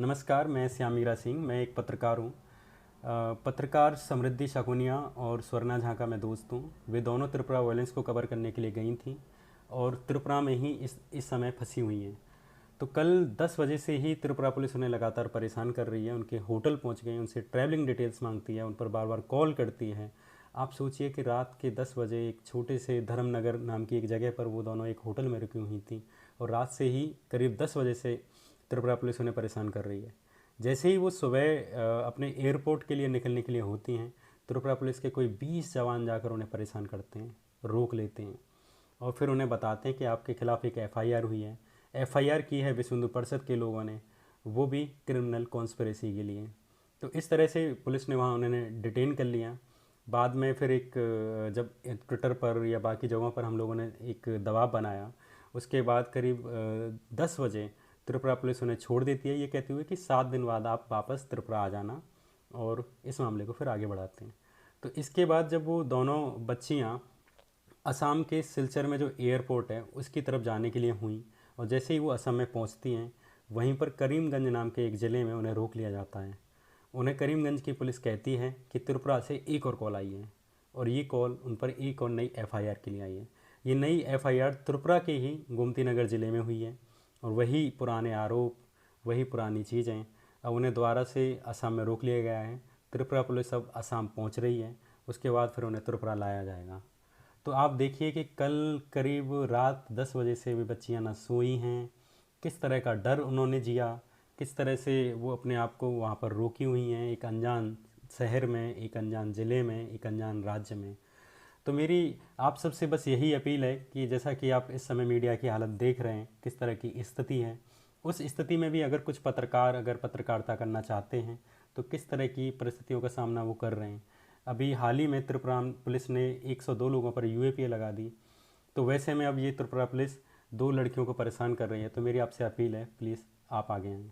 नमस्कार, मैं श्यामीरा सिंह। मैं एक पत्रकार हूँ। पत्रकार समृद्धि शकुनिया और स्वर्णा झा का मैं दोस्त हूँ। वे दोनों त्रिपुरा वायलेंस को कवर करने के लिए गई थीं और त्रिपुरा में ही इस समय फंसी हुई हैं। तो कल 10 बजे से ही त्रिपुरा पुलिस उन्हें लगातार परेशान कर रही है। उनके होटल पहुँच गए, उनसे ट्रैवलिंग डिटेल्स मांगती है, उन पर बार बार कॉल करती है। आप सोचिए कि रात के 10 बजे एक छोटे से धर्मनगर नाम की एक जगह पर वो दोनों एक होटल में रुकी हुई थी और रात से ही करीब 10 बजे से त्रिपुरा पुलिस उन्हें परेशान कर रही है। जैसे ही वो सुबह अपने एयरपोर्ट के लिए निकलने के लिए होती हैं, त्रिपुरा पुलिस के कोई 20 जवान जाकर उन्हें परेशान करते हैं, रोक लेते हैं और फिर उन्हें बताते हैं कि आपके खिलाफ़ एक एफआईआर हुई है। एफआईआर की है विश्व हिंदू परिषद के लोगों ने, वो भी क्रिमिनल कॉन्स्पिरेसी के लिए। तो इस तरह से पुलिस ने वहाँ उन्हें डिटेन कर लिया। बाद में फिर जब ट्विटर पर या बाकी जगहों पर हम लोगों ने एक दबाव बनाया, उसके बाद करीब 10 बजे त्रिपुरा पुलिस उन्हें छोड़ देती है, ये कहते हुए कि 7 दिन बाद आप वापस त्रिपुरा आ जाना और इस मामले को फिर आगे बढ़ाते हैं। तो इसके बाद जब वो दोनों बच्चियाँ असम के सिलचर में जो एयरपोर्ट है उसकी तरफ जाने के लिए हुई और जैसे ही वो असम में पहुंचती हैं, वहीं पर करीमगंज नाम के एक ज़िले में उन्हें रोक लिया जाता है। उन्हें करीमगंज की पुलिस कहती है कि त्रिपुरा से एक और कॉल आई है और ये कॉल उन पर एक और नई एफआईआर के लिए आई है। ये नई एफआईआर त्रिपुरा के ही गोमती नगर ज़िले में हुई है और वही पुराने आरोप, वही पुरानी चीज़ें। अब उन्हें दोबारा से असम में रोक लिया गया है। त्रिपुरा पुलिस अब असम पहुंच रही है, उसके बाद फिर उन्हें त्रिपुरा लाया जाएगा। तो आप देखिए कि कल करीब रात 10 बजे से वे बच्चियां ना सोई हैं, किस तरह का डर उन्होंने जिया, किस तरह से वो अपने आप को वहाँ पर रोकी हुई हैं, एक अनजान शहर में, एक अनजान ज़िले में, एक अनजान राज्य में। तो मेरी आप सबसे बस यही अपील है कि जैसा कि आप इस समय मीडिया की हालत देख रहे हैं, किस तरह की स्थिति है, उस स्थिति में भी अगर कुछ पत्रकार अगर पत्रकारिता करना चाहते हैं तो किस तरह की परिस्थितियों का सामना वो कर रहे हैं। अभी हाल ही में त्रिपुरा पुलिस ने 102 लोगों पर यूएपीए लगा दी। तो वैसे में अब ये त्रिपुरा पुलिस 2 लड़कियों को परेशान कर रही है। तो मेरी आपसे अपील है, प्लीज़ आप आगे आएँ।